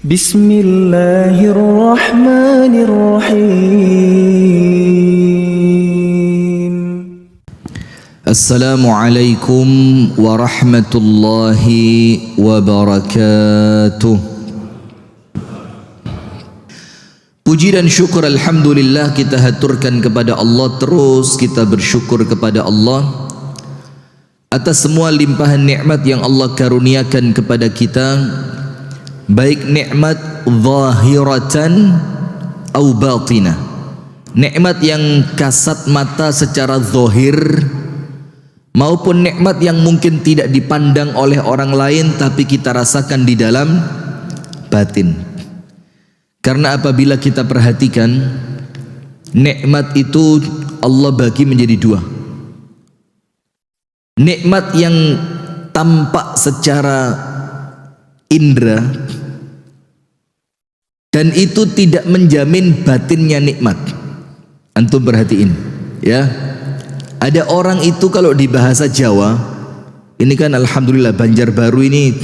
Bismillahirrahmanirrahim. Assalamualaikum warahmatullahi wabarakatuh. Puji dan syukur alhamdulillah kita haturkan kepada Allah, terus kita bersyukur kepada Allah atas semua limpahan nikmat yang Allah karuniakan kepada kita, baik nikmat zahiratan au batinah, nikmat yang kasat mata secara zahir maupun nikmat yang mungkin tidak dipandang oleh orang lain tapi kita rasakan di dalam batin. Karena apabila kita perhatikan, nikmat itu Allah bagi menjadi dua. Nikmat yang tampak secara indera dan itu tidak menjamin batinnya nikmat. Antum perhatiin ya. Ada orang itu kalau di bahasa Jawa, ini kan alhamdulillah Banjarbaru ini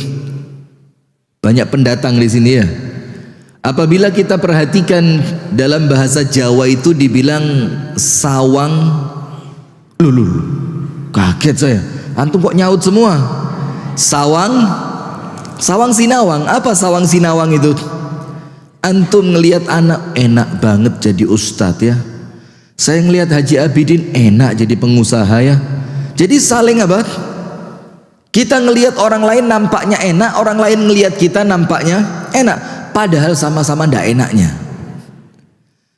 banyak pendatang di sini ya. Apabila kita perhatikan dalam bahasa Jawa itu dibilang sawang lulul. Kaget saya. Antum kok nyaut semua? Sawang sinawang. Apa sawang sinawang itu? Antum ngelihat anak enak banget jadi ustadz ya. Saya ngelihat Haji Abidin enak jadi pengusaha ya. Jadi saling apa? Kita ngelihat orang lain nampaknya enak, orang lain ngelihat kita nampaknya enak. Padahal sama-sama ndak enaknya.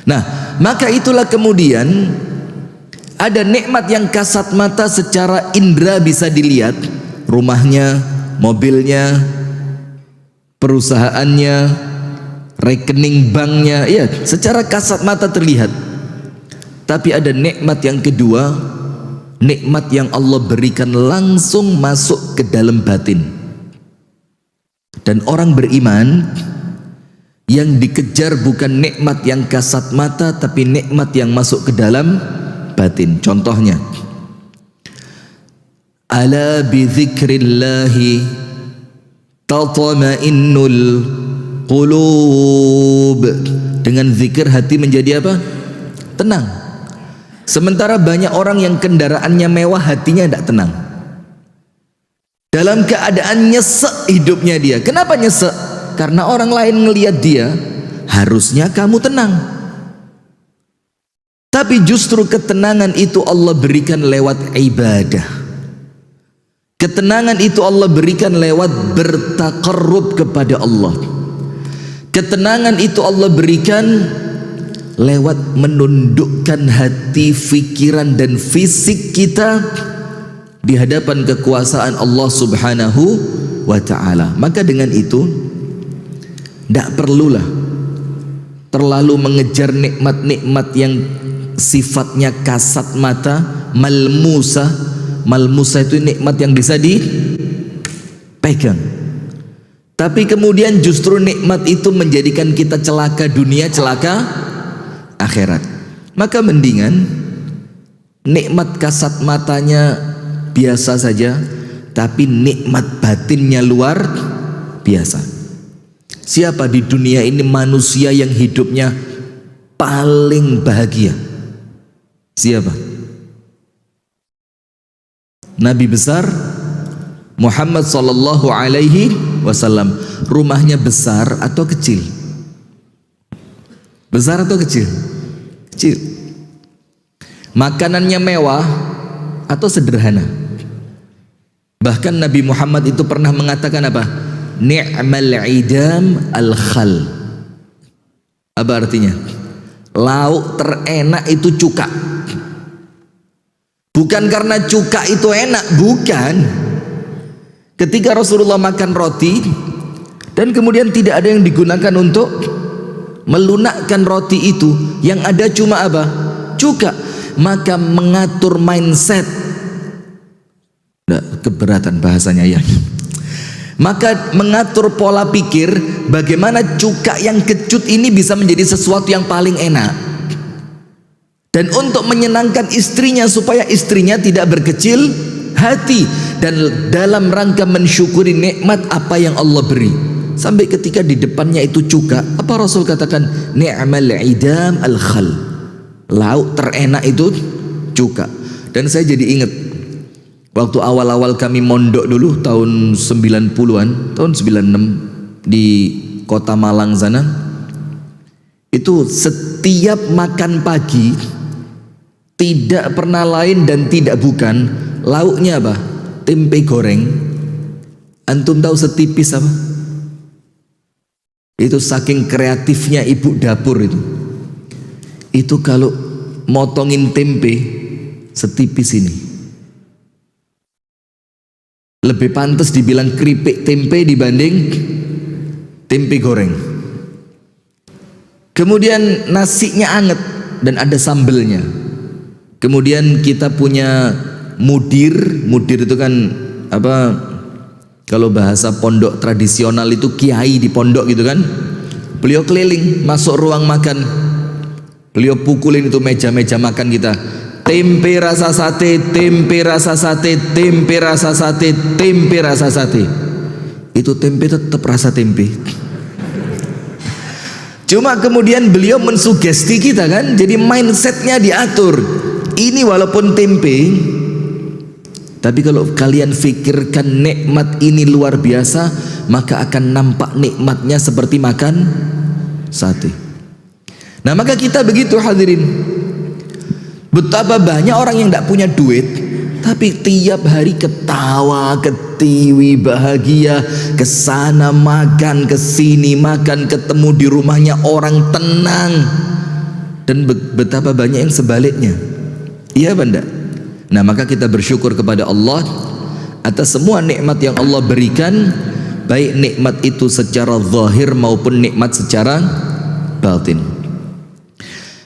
Nah, maka itulah kemudian ada nikmat yang kasat mata secara indera bisa dilihat, rumahnya, mobilnya, perusahaannya, rekening banknya, ya, secara kasat mata terlihat. Tapi ada nikmat yang kedua, nikmat yang Allah berikan langsung masuk ke dalam batin. Dan orang beriman yang dikejar bukan nikmat yang kasat mata tapi nikmat yang masuk ke dalam batin. Contohnya, ala bi dzikrillahi tatma'innul qulub. Dengan zikir hati menjadi apa? Tenang. Sementara banyak orang yang kendaraannya mewah hatinya tidak tenang. Dalam keadaan nyesek hidupnya dia. Kenapa nyesek? Karena orang lain ngelihat dia, harusnya kamu tenang. Tapi justru ketenangan itu Allah berikan lewat ibadah. Ketenangan itu Allah berikan lewat bertaqarrub kepada Allah. Ketenangan itu Allah berikan lewat menundukkan hati, pikiran dan fisik kita di hadapan kekuasaan Allah Subhanahu wa ta'ala. Maka dengan itu tidak perlulah terlalu mengejar nikmat-nikmat yang sifatnya kasat mata, malmusa. Malmusa itu nikmat yang bisa dipegang. Tapi kemudian justru nikmat itu menjadikan kita celaka dunia, celaka akhirat. Maka mendingan nikmat kasat matanya biasa saja, tapi nikmat batinnya luar biasa. Siapa di dunia ini manusia yang hidupnya paling bahagia? Siapa? Nabi besar Muhammad sallallahu alaihi wasallam. Rumahnya besar atau kecil? Besar atau kecil? Kecil. Makanannya mewah atau sederhana? Bahkan Nabi Muhammad itu pernah mengatakan apa? Ni'mal idam al-khal. Apa artinya? Lauk terenak itu cuka. Bukan karena cuka itu enak, bukan. Ketika Rasulullah makan roti dan kemudian tidak ada yang digunakan untuk melunakkan roti itu, yang ada cuma apa? Cuka. Maka mengatur mindset. Nggak, keberatan bahasanya ya. Maka mengatur pola pikir bagaimana cuka yang kecut ini bisa menjadi sesuatu yang paling enak. Dan untuk menyenangkan istrinya supaya istrinya tidak berkecil hati dan dalam rangka mensyukuri nikmat apa yang Allah beri. sampai ketika di depannya itu cuka, apa Rasul katakan? Ni'mal idam al-khal. Lauk terenak itu cuka. Dan saya jadi ingat waktu awal-awal kami mondok dulu tahun 90-an, tahun 96 di kota Malang sana. Itu setiap makan pagi tidak pernah lain dan tidak bukan lauknya apa? Tempe goreng. Antum tahu setipis apa? Itu saking kreatifnya ibu dapur itu. Itu kalau motongin tempe setipis ini. Lebih pantas dibilang keripik tempe dibanding tempe goreng. Kemudian nasinya anget dan ada sambelnya. Kemudian kita punya mudir. Mudir itu kan apa? Kalau bahasa pondok tradisional itu kiai di pondok gitu kan. Beliau keliling masuk ruang makan. Beliau pukulin itu meja-meja makan kita. Tempe rasa sate, tempe rasa sate, tempe rasa sate, tempe rasa sate. Itu tempe tetap rasa tempe. Cuma kemudian beliau mensugesti kita kan, jadi mindsetnya diatur. Ini walaupun tempe, tapi kalau kalian fikirkan nikmat ini luar biasa, maka akan nampak nikmatnya seperti makan sate. Nah maka kita begitu hadirin. Betapa banyak orang yang tidak punya duit, tapi tiap hari ketawa, ketiwi, bahagia, kesana makan, kesini makan, ketemu di rumahnya orang tenang. Dan betapa banyak yang sebaliknya. Iya benda. Nah maka kita bersyukur kepada Allah atas semua nikmat yang Allah berikan, baik nikmat itu secara zahir maupun nikmat secara batin.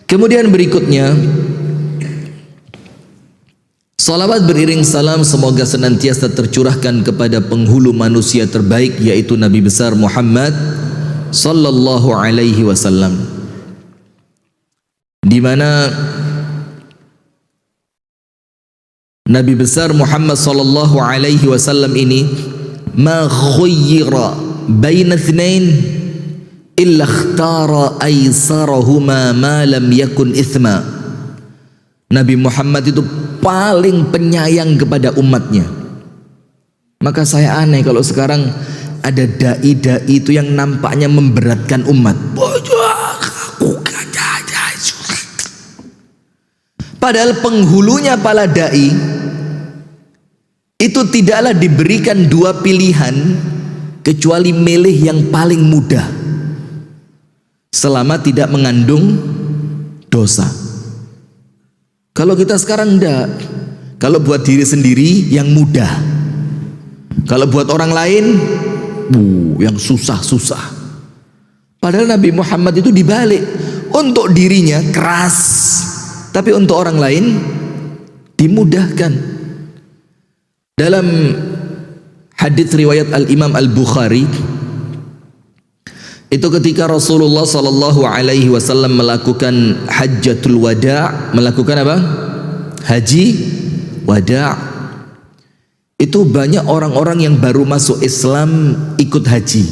Kemudian berikutnya, salawat beriring salam semoga senantiasa tercurahkan kepada penghulu manusia terbaik, yaitu Nabi besar Muhammad sallallahu alaihi wasallam, di mana Nabi besar Muhammad sallallahu alaihi wasallam ini ma khuyyira baina itsnain illa ikhtara aisarahuma ma lam yakun ithma. Nabi Muhammad itu paling penyayang kepada umatnya. Maka saya aneh kalau sekarang ada dai-dai itu yang nampaknya memberatkan umat. Padahal penghulunya para dai itu tidaklah diberikan dua pilihan kecuali milih yang paling mudah, selama tidak mengandung dosa. Kalau kita sekarang enggak. Kalau buat diri sendiri yang mudah, kalau buat orang lain yang susah-susah. Padahal Nabi Muhammad itu dibalik, untuk dirinya keras, tapi untuk orang lain dimudahkan. Dalam hadits riwayat Al-Imam Al-Bukhari, itu ketika Rasulullah sallallahu alaihi wasallam melakukan hajjatul wada', melakukan apa? Haji wada'. Itu banyak orang-orang yang baru masuk Islam ikut haji.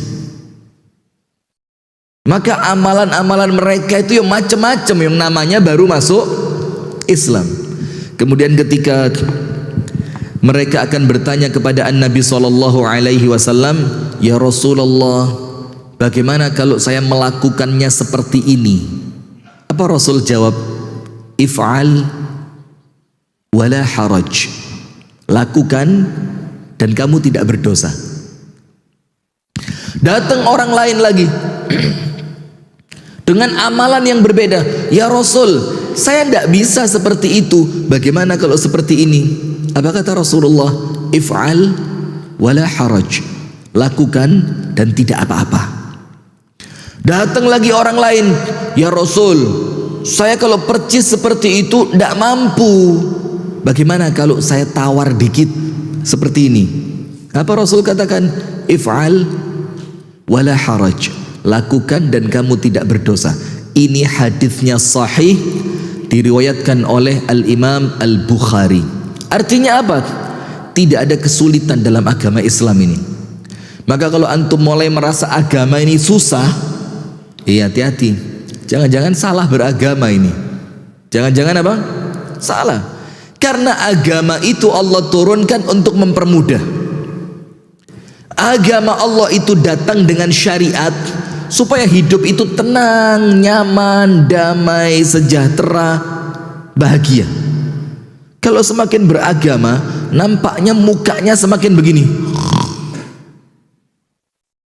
Maka amalan-amalan mereka itu yang macam-macam, yang namanya baru masuk Islam. Kemudian ketika mereka akan bertanya kepada Nabi sallallahu alaihi wasallam, "Ya Rasulullah, bagaimana kalau saya melakukannya seperti ini?" Apa Rasul jawab? If'al wala haraj. Lakukan dan kamu tidak berdosa. Datang orang lain lagi dengan amalan yang berbeda. Ya Rasul, saya tidak bisa seperti itu. Bagaimana kalau seperti ini? Apa kata Rasulullah? If'al wala haraj. Lakukan dan tidak apa-apa. Datang lagi orang lain. Ya Rasul, saya kalau percis seperti itu tidak mampu. Bagaimana kalau saya tawar dikit seperti ini? Apa Rasul katakan? If'al wala haraj. Lakukan dan kamu tidak berdosa. Ini hadisnya sahih, diriwayatkan oleh Al-Imam Al-Bukhari. Artinya apa? Tidak ada kesulitan dalam agama Islam ini. Maka kalau antum mulai merasa agama ini susah, hati-hati. Jangan-jangan salah beragama ini. Jangan-jangan apa? Salah. Karena agama itu Allah turunkan untuk mempermudah. Agama Allah itu datang dengan syariat supaya hidup itu tenang, nyaman, damai, sejahtera, bahagia. Kalau semakin beragama, nampaknya mukanya semakin begini.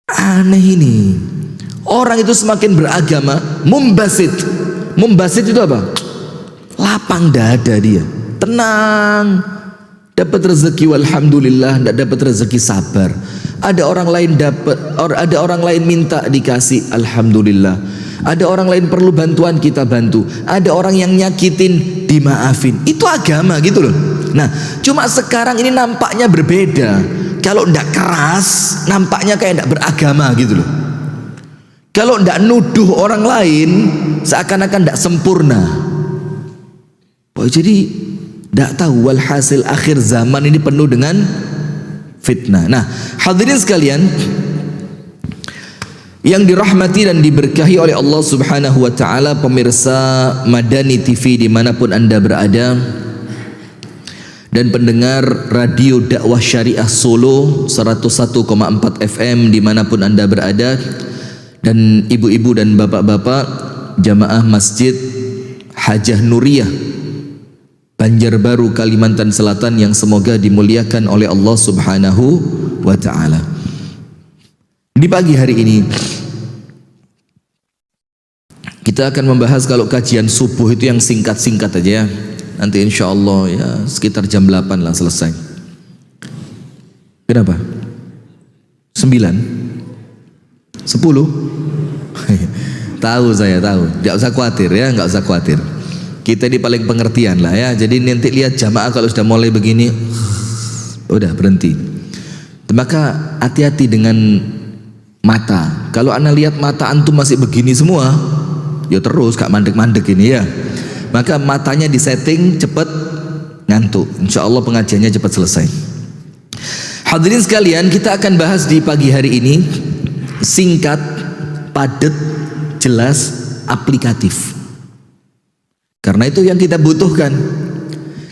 Aneh ini. Orang itu semakin beragama, mumbasit. Mumbasit itu apa? Lapang dada dia, tenang. Dapat rezeki walhamdulillah, tidak dapat rezeki sabar. Ada orang lain dapat, ada orang lain minta dikasih, alhamdulillah. Ada orang lain perlu bantuan, kita bantu. Ada orang yang nyakitin, dimaafin. Itu agama gitu loh. Nah, cuma sekarang ini nampaknya berbeda. Kalau tidak keras, nampaknya kayak tidak beragama gitu loh. Kalau tidak nuduh orang lain, seakan-akan tidak sempurna. Oh, jadi tidak tahu, walhasil akhir zaman ini penuh dengan fitnah. Nah, hadirin sekalian yang dirahmati dan diberkahi oleh Allah Subhanahu wa taala, pemirsa Madani TV dimanapun Anda berada, dan pendengar radio dakwah syariah Solo 101,4 FM dimanapun Anda berada, dan ibu-ibu dan bapak-bapak jamaah Masjid Hajah Nuriyah Banjarbaru Kalimantan Selatan yang semoga dimuliakan oleh Allah Subhanahu wa taala. Di pagi hari ini kita akan membahas, kalau kajian subuh itu yang singkat-singkat aja ya. Nanti insya Allah ya sekitar jam 8 lah selesai. Kenapa? 9? 10? Tahu saya, tahu. Tidak usah khawatir ya, nggak usah khawatir. Kita ini paling pengertian lah ya. Jadi nanti lihat jamaah kalau sudah mulai begini, udah berhenti. Maka hati-hati dengan mata. Kalau anda lihat mata antum masih begini semua, ya terus gak mandek-mandek ini ya. Maka matanya disetting cepet ngantuk. Insya Allah pengajiannya cepat selesai. Hadirin sekalian, kita akan bahas di pagi hari ini singkat, padat, jelas, aplikatif. Karena itu yang kita butuhkan.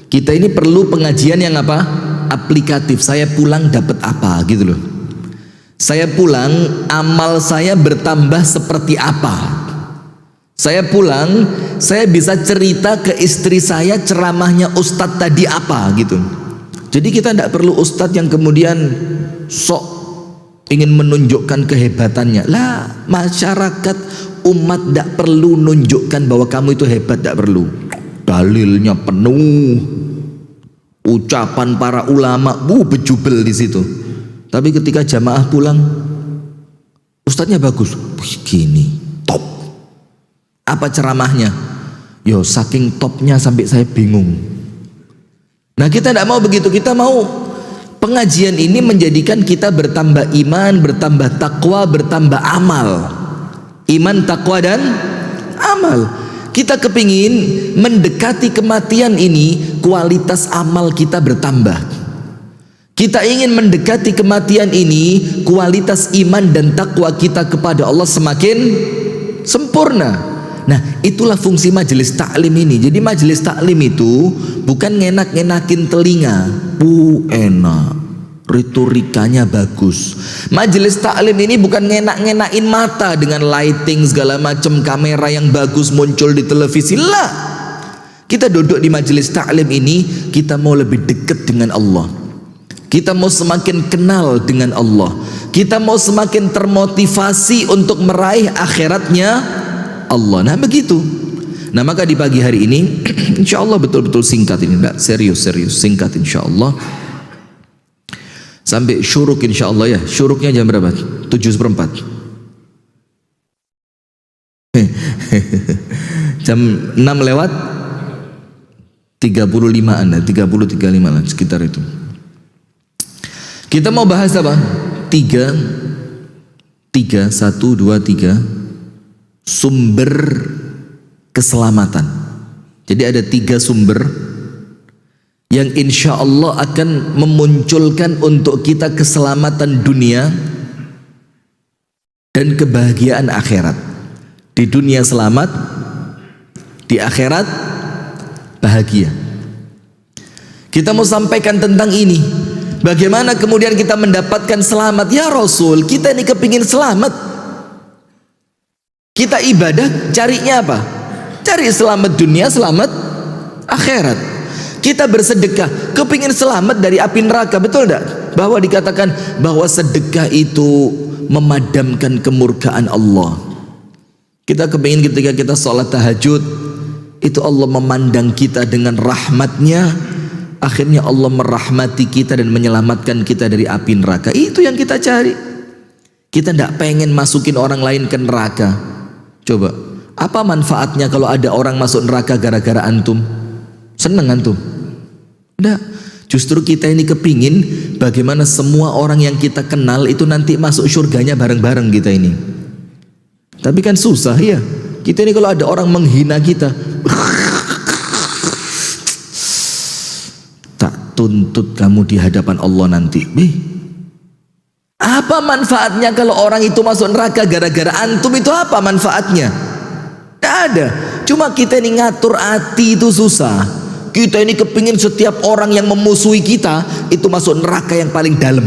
Kita ini perlu pengajian yang apa? Aplikatif. Saya pulang dapat apa gitu loh. Saya pulang amal saya bertambah seperti apa. Saya pulang saya bisa cerita ke istri saya ceramahnya ustadz tadi apa gitu. Jadi kita tidak perlu ustadz yang kemudian sok ingin menunjukkan kehebatannya. Lah, masyarakat umat tidak perlu nunjukkan bahwa kamu itu hebat, tidak perlu. Dalilnya penuh, ucapan para ulama bejubel di situ. Tapi ketika jamaah pulang, ustadznya bagus, begini, top. Apa ceramahnya? Yo, saking topnya sampai saya bingung. Nah, kita tidak mau begitu. Kita mau pengajian ini menjadikan kita bertambah iman, bertambah takwa, bertambah amal. Iman, takwa, dan amal. Kita kepingin mendekati kematian ini, kualitas amal kita bertambah. Kita ingin mendekati kematian ini, kualitas iman dan takwa kita kepada Allah semakin sempurna. Nah, itulah fungsi majelis taklim ini. Jadi majelis taklim itu bukan ngenak-ngenakin telinga, enak, retorikanya bagus. Majelis taklim ini bukan ngenak-ngenakin mata dengan lighting segala macam, kamera yang bagus muncul di televisi lah. Kita duduk di majelis taklim ini, kita mau lebih dekat dengan Allah. Kita mau semakin kenal dengan Allah. Kita mau semakin termotivasi untuk meraih akhiratnya Allah. Nah begitu. Nah maka di pagi hari ini insya Allah betul-betul singkat ini, enggak serius singkat insya Allah. Sampai syuruk insya Allah ya. Syuruknya jam berapa? 7:04. Jam 6 lewat 35-an, 30-35 lah sekitar itu. Kita mau bahas apa? 1, 2, 3 sumber keselamatan. Jadi ada 3 sumber yang insya Allah akan memunculkan untuk kita keselamatan dunia, dan kebahagiaan akhirat. Di dunia selamat, di akhirat bahagia. Kita mau sampaikan tentang ini. Bagaimana kemudian kita mendapatkan selamat? Ya Rasul, kita ini kepingin selamat. Kita ibadah carinya apa? Cari selamat dunia, selamat akhirat. Kita bersedekah kepingin selamat dari api neraka, betul tidak? Bahwa dikatakan bahwa sedekah itu memadamkan kemurkaan Allah. Kita kepingin ketika kita sholat tahajud, itu Allah memandang kita dengan rahmatnya. Akhirnya Allah merahmati kita dan menyelamatkan kita dari api neraka. Itu yang kita cari. Kita tidak pengen masukin orang lain ke neraka. Coba, apa manfaatnya kalau ada orang masuk neraka gara-gara antum? Seneng antum? Tidak. Justru kita ini kepingin bagaimana semua orang yang kita kenal itu nanti masuk surganya bareng-bareng kita ini. Tapi kan susah ya. Kita ini kalau ada orang menghina kita, tuntut kamu di hadapan Allah nanti. Apa manfaatnya kalau orang itu masuk neraka gara-gara antum? Itu apa manfaatnya? Tidak ada. Cuma kita ini ngatur hati itu susah. Kita ini kepingin setiap orang yang memusuhi kita itu masuk neraka yang paling dalam.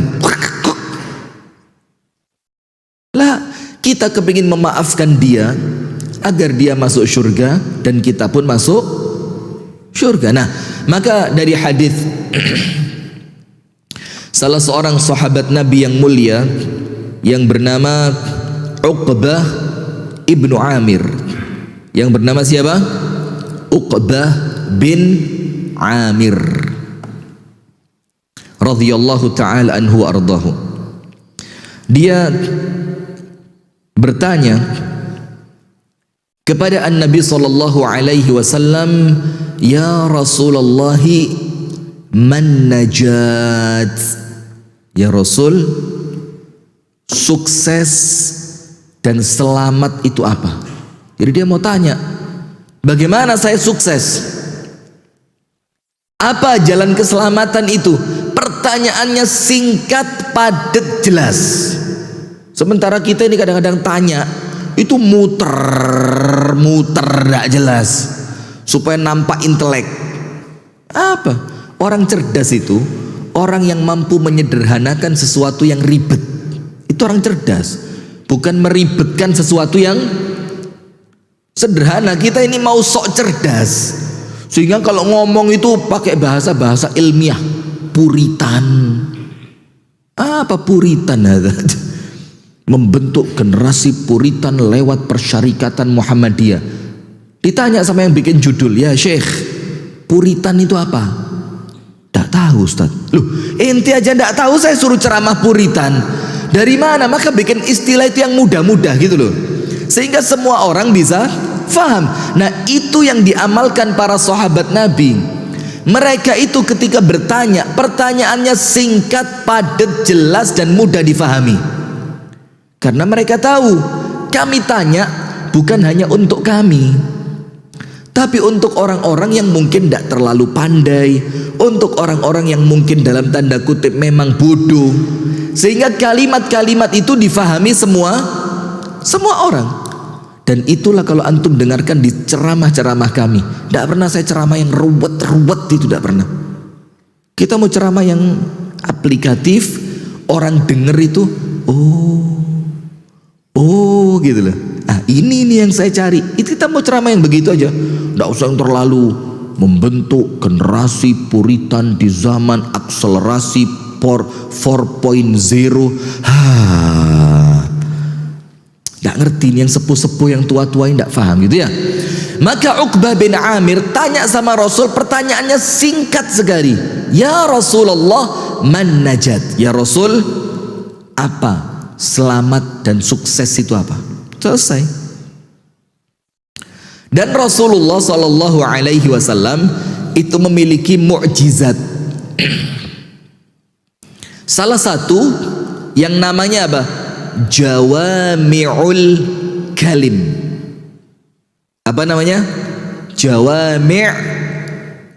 Lah, kita kepingin memaafkan dia agar dia masuk surga dan kita pun masuk surga. Nah, maka dari hadis salah seorang sahabat Nabi yang mulia yang bernama Uqbah ibnu Amir. Yang bernama siapa? Uqbah bin Amir radhiyallahu ta'ala anhu ardahu. Dia bertanya kepada An-Nabi sallallahu alaihi wasallam, "Ya Rasulullah, man najat?" Ya Rasul, sukses dan selamat itu apa? Jadi dia mau tanya, bagaimana saya sukses? Apa jalan keselamatan itu? Pertanyaannya singkat, padat, jelas. Sementara kita ini kadang-kadang tanya itu muter-muter tidak jelas supaya nampak intelek. Apa? Orang cerdas itu orang yang mampu menyederhanakan sesuatu yang ribet. Itu orang cerdas, bukan meribetkan sesuatu yang sederhana. Kita ini mau sok cerdas sehingga kalau ngomong itu pakai bahasa-bahasa ilmiah. Puritan. Apa puritan? Membentuk generasi puritan lewat persyarikatan Muhammadiyah. Ditanya sama yang bikin judul, ya Syekh, puritan itu apa? Tak tahu Ustaz. Loh, ente aja tidak tahu, saya suruh ceramah puritan. Dari mana? Maka bikin istilah itu yang mudah-mudah gitu loh, sehingga semua orang bisa faham. Nah, itu yang diamalkan para sahabat Nabi. Mereka itu ketika bertanya, pertanyaannya singkat, padat, jelas dan mudah difahami. Karena mereka tahu kami tanya bukan hanya untuk kami, tapi untuk orang-orang yang mungkin tidak terlalu pandai, untuk orang-orang yang mungkin dalam tanda kutip memang bodoh, sehingga kalimat-kalimat itu difahami semua orang. Dan itulah kalau antum dengarkan di ceramah-ceramah kami, tidak pernah saya ceramah yang ruwet-ruwet, itu tidak pernah. Kita mau ceramah yang aplikatif, orang denger itu oh gitu loh. Ah, ini yang saya cari. Itu kita mau ceramah yang begitu aja, tidak usah yang terlalu membentuk generasi puritan di zaman akselerasi 4.0. Tidak ngerti nih, yang sepuh-sepuh yang tua-tua ini tidak paham gitu ya. Maka Uqbah bin Amir tanya sama Rasul, pertanyaannya singkat sekali. Ya Rasulullah, man najat? Ya Rasul, apa selamat dan sukses itu apa? Selesai. Dan Rasulullah Shallallahu Alaihi Wasallam itu memiliki mukjizat. Salah satu yang namanya apa? Jawami'ul kalim. Apa namanya? Jawami'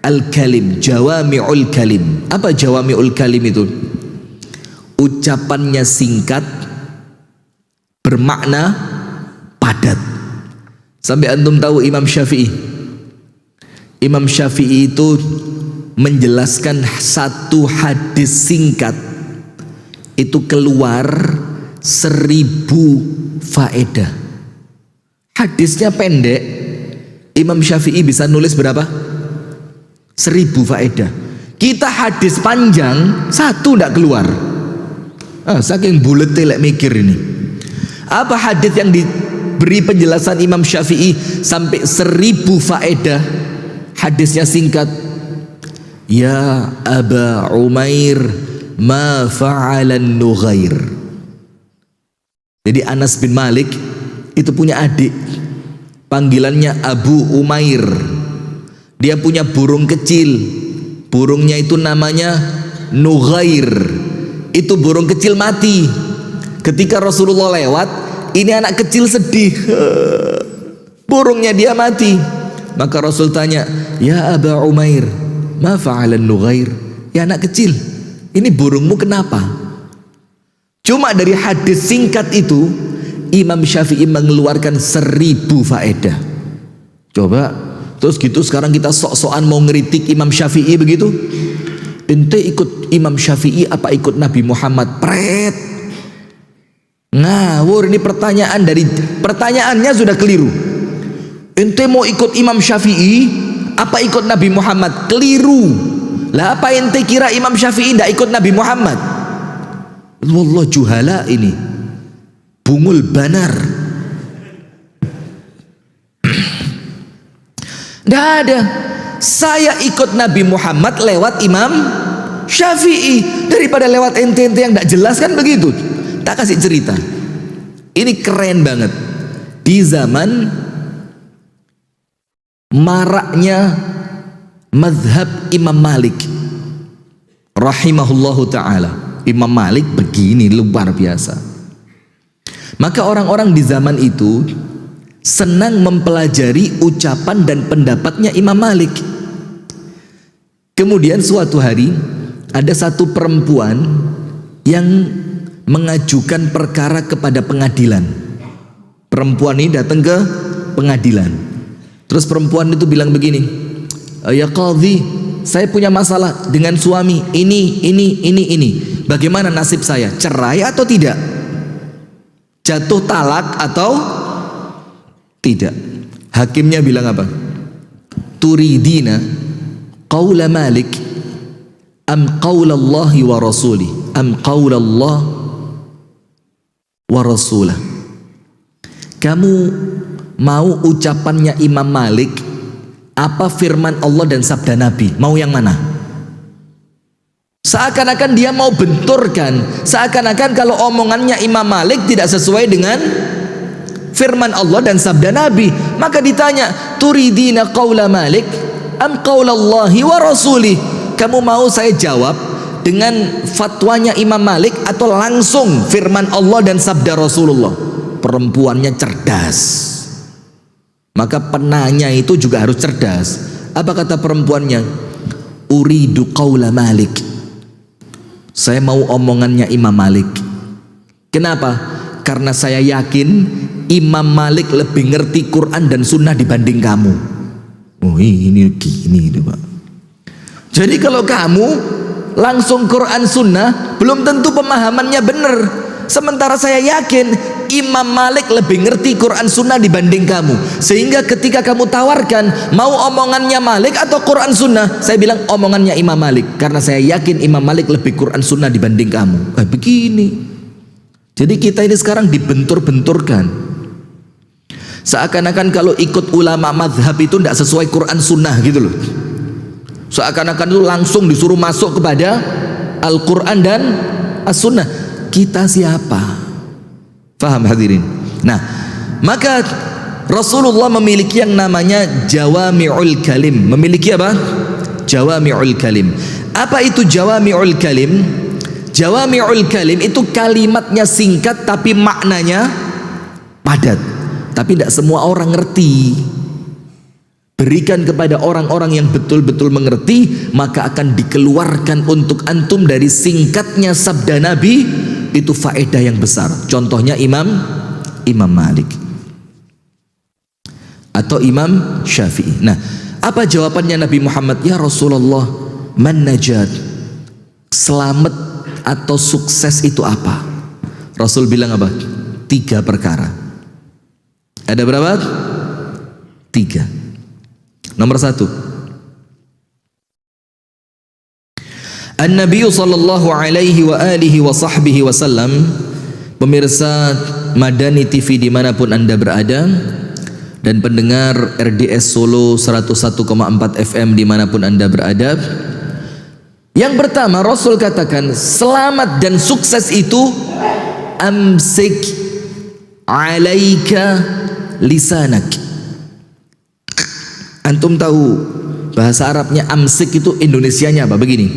al-kalim. Jawami'ul kalim. Apa jawami'ul kalim itu? Ucapannya singkat, bermakna padat. Sampai antum tahu Imam Syafi'i. Imam Syafi'i itu menjelaskan satu hadis singkat itu keluar 1000 faedah. Hadisnya pendek, Imam Syafi'i bisa nulis berapa? 1000 faedah. Kita hadis panjang, satu tidak keluar. Saking bulet telek mikir ini. Apa hadis yang diberi penjelasan Imam Syafi'i sampai 1000 faedah? Hadisnya singkat. Ya Aba Umair, ma fa'alan Nughair. Jadi Anas bin Malik itu punya adik, panggilannya Abu Umair. Dia punya burung kecil, burungnya itu namanya Nughair. Itu burung kecil mati. Ketika Rasulullah lewat, ini anak kecil sedih, burungnya dia mati. Maka Rasul tanya, ya Aba Umair, ma fa'alan Nughair. Ya anak kecil, ini burungmu kenapa? Cuma dari hadis singkat itu Imam Syafi'i mengeluarkan 1000 faedah. Coba, terus gitu sekarang kita sok-sokan mau ngeritik Imam Syafi'i begitu. Ente ikut Imam Syafi'i apa ikut Nabi Muhammad? Pret. Ngawur, ini pertanyaannya sudah keliru. Ente mau ikut Imam Syafi'i apa ikut Nabi Muhammad? Keliru. Lah apa ente kira Imam Syafi'i tidak ikut Nabi Muhammad? Wallah juhala ini, bungul banar. Tidak ada. Saya ikut Nabi Muhammad lewat Imam Syafi'i daripada lewat ente-ente yang tidak jelas, kan begitu. Tak kasih cerita. Ini keren banget. Di zaman maraknya mazhab Imam Malik rahimahullahu ta'ala. Imam Malik begini, luar biasa. Maka orang-orang di zaman itu senang mempelajari ucapan dan pendapatnya Imam Malik. Kemudian suatu hari ada satu perempuan yang mengajukan perkara kepada pengadilan. Perempuan ini datang ke pengadilan. Terus perempuan itu bilang begini, ya Qadhi, saya punya masalah dengan suami ini. Bagaimana nasib saya? Cerai atau tidak? Jatuh talak atau tidak? Hakimnya bilang apa? Turidina qaula Malik am qaula Allah wa rasuli am qaula Allah wa rasulah. Kamu mau ucapannya Imam Malik apa firman Allah dan sabda Nabi? Mau yang mana? Seakan-akan dia mau benturkan, seakan-akan kalau omongannya Imam Malik tidak sesuai dengan firman Allah dan sabda Nabi. Maka ditanya, turidina qaula Malik am qaula Allahi wa rasulih? Kamu mau saya jawab dengan fatwanya Imam Malik atau langsung firman Allah dan sabda Rasulullah? Perempuannya cerdas. Maka penanya itu juga harus cerdas. Apa kata perempuannya? Uridu qaula Malik. Saya mau omongannya Imam Malik. Kenapa? Karena saya yakin Imam Malik lebih ngerti Quran dan Sunnah dibanding kamu. Oh ini gini itu Pak. Jadi kalau kamu langsung Quran Sunnah, belum tentu pemahamannya benar. Sementara saya yakin Imam Malik lebih ngerti Quran Sunnah dibanding kamu. Sehingga ketika kamu tawarkan mau omongannya Malik atau Quran Sunnah, saya bilang omongannya Imam Malik, karena saya yakin Imam Malik lebih Quran Sunnah dibanding kamu. Begini. Jadi kita ini sekarang dibentur-benturkan. Seakan-akan kalau ikut ulama mazhab itu tidak sesuai Quran Sunnah gitu loh. Seakan-akan itu langsung disuruh masuk kepada Al-Quran dan As-Sunnah. Kita siapa? Faham hadirin? Nah, maka Rasulullah memiliki yang namanya Jawami'ul Kalim. Memiliki apa? Jawami'ul Kalim. Apa itu Jawami'ul Kalim? Jawami'ul Kalim itu kalimatnya singkat tapi maknanya padat. Tapi tidak semua orang ngerti. Berikan kepada orang-orang yang betul-betul mengerti, maka akan dikeluarkan untuk antum dari singkatnya sabda Nabi itu faedah yang besar. Contohnya Imam Imam Malik atau Imam Syafi'i. Nah, apa jawabannya Nabi Muhammad? Ya Rasulullah, man najat, selamat atau sukses itu apa? Rasul bilang apa? 3 perkara. Ada berapa? 3. Nomor 1, An-Nabi sallallahu alaihi wa alihi wa sahbihi wasallam. Pemirsa Madani TV dimanapun Anda berada, dan pendengar RDS Solo 101,4 FM dimanapun Anda berada, yang pertama Rasul katakan selamat dan sukses itu amsik alaika lisanak. Antum tahu bahasa Arabnya amsik itu Indonesianya apa? Begini,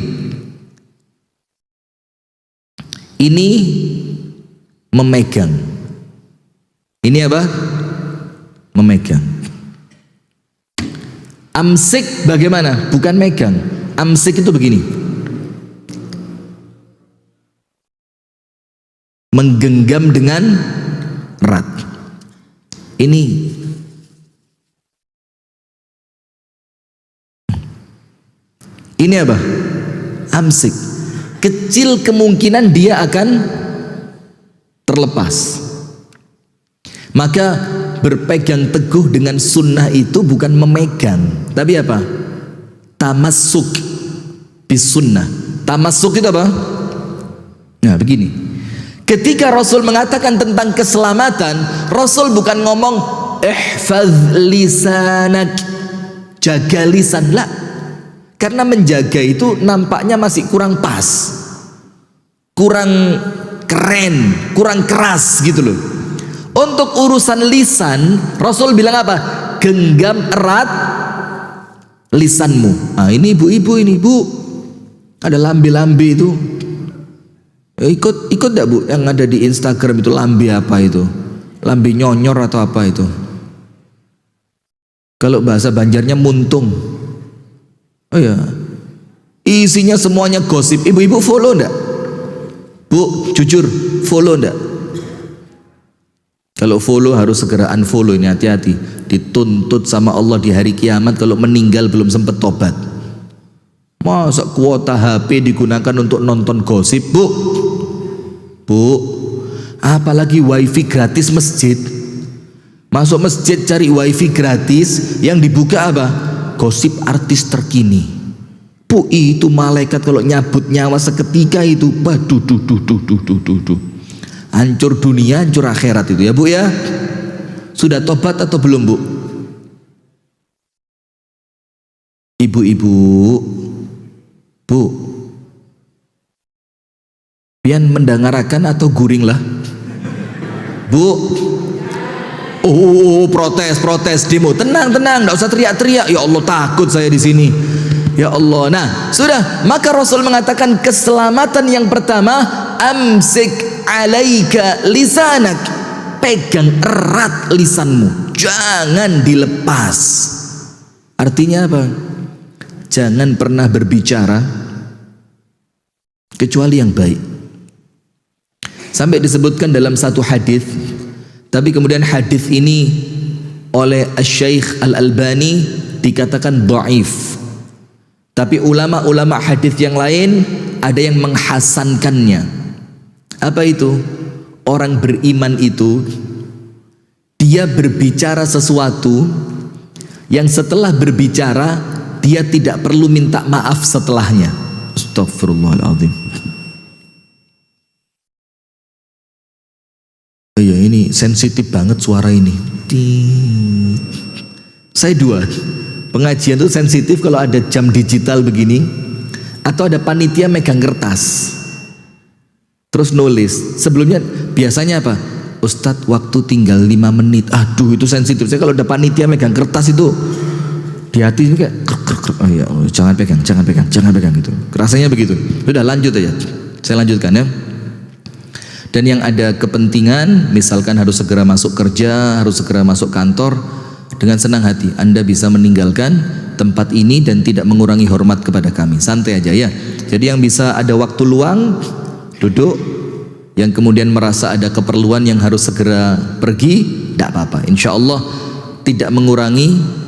ini memegang, ini apa? Memegang. Amsik bagaimana? Bukan megang. Amsik itu begini, menggenggam dengan erat. Ini apa? Amsik. Kecil kemungkinan dia akan terlepas. Maka berpegang teguh dengan sunnah itu bukan memegang, tapi apa? Tamassuk bis sunnah. Tamassuk itu apa? Nah begini, ketika Rasul mengatakan tentang keselamatan, Rasul bukan ngomong ihfaz lisanak, jaga lisan, lah. Karena menjaga itu nampaknya masih kurang pas, kurang keren, kurang keras gitu loh. Untuk urusan lisan, Rasul bilang apa? Genggam erat lisanmu. Nah ini ibu-ibu ini, Bu, ada lambe-lambe itu. Ikut enggak Bu yang ada di Instagram itu, lambe apa itu? Lambe nyonyor atau apa itu? Kalau bahasa Banjarnya muntung. Oh ya, isinya semuanya gosip. Ibu-ibu follow enggak? Bu, jujur follow enggak? Kalau follow harus segera unfollow, ini hati-hati. Dituntut sama Allah di hari kiamat kalau meninggal belum sempat tobat. Masa kuota HP digunakan untuk nonton gosip, Bu? Bu, apalagi wifi gratis masjid. Masuk masjid cari wifi gratis, yang dibuka apa? Gosip artis terkini. Bu, itu malaikat kalau nyabut nyawa seketika itu, waduh, hancur dunia, hancur akhirat itu ya Bu ya. Sudah tobat atau belum Bu? Ibu-ibu, Bu, pian mendengarakan atau guring lah Bu? Oh, protes demo. Tenang, enggak usah teriak-teriak. Ya Allah, takut saya di sini. Ya Allah. Nah, sudah, maka Rasul mengatakan keselamatan yang pertama, amsik alaika lisanak. Pegang erat lisanmu, jangan dilepas. Artinya apa? Jangan pernah berbicara kecuali yang baik. Sampai disebutkan dalam satu hadis, tapi kemudian hadis ini oleh Syekh Al-Albani dikatakan dhaif. Tapi ulama-ulama hadis yang lain ada yang menghasankannya. Apa itu? Orang beriman itu dia berbicara sesuatu yang setelah berbicara dia tidak perlu minta maaf setelahnya. Astagfirullahaladzim. Iya, ini sensitif banget suara ini. Saya 2. Pengajian itu sensitif kalau ada jam digital begini, atau ada panitia megang kertas terus nulis. Sebelumnya biasanya apa? Ustadz, waktu tinggal 5 menit. Aduh, itu sensitif. Saya kalau ada panitia megang kertas itu di hati ini kayak oh ya, jangan pegang gitu. Rasanya begitu. Sudah, lanjut aja. Saya lanjutkan ya. Dan yang ada kepentingan, misalkan harus segera masuk kerja, harus segera masuk kantor, dengan senang hati Anda bisa meninggalkan tempat ini dan tidak mengurangi hormat kepada kami. Santai aja ya. Jadi yang bisa ada waktu luang, duduk, yang kemudian merasa ada keperluan yang harus segera pergi, tidak apa-apa. Insya Allah tidak mengurangi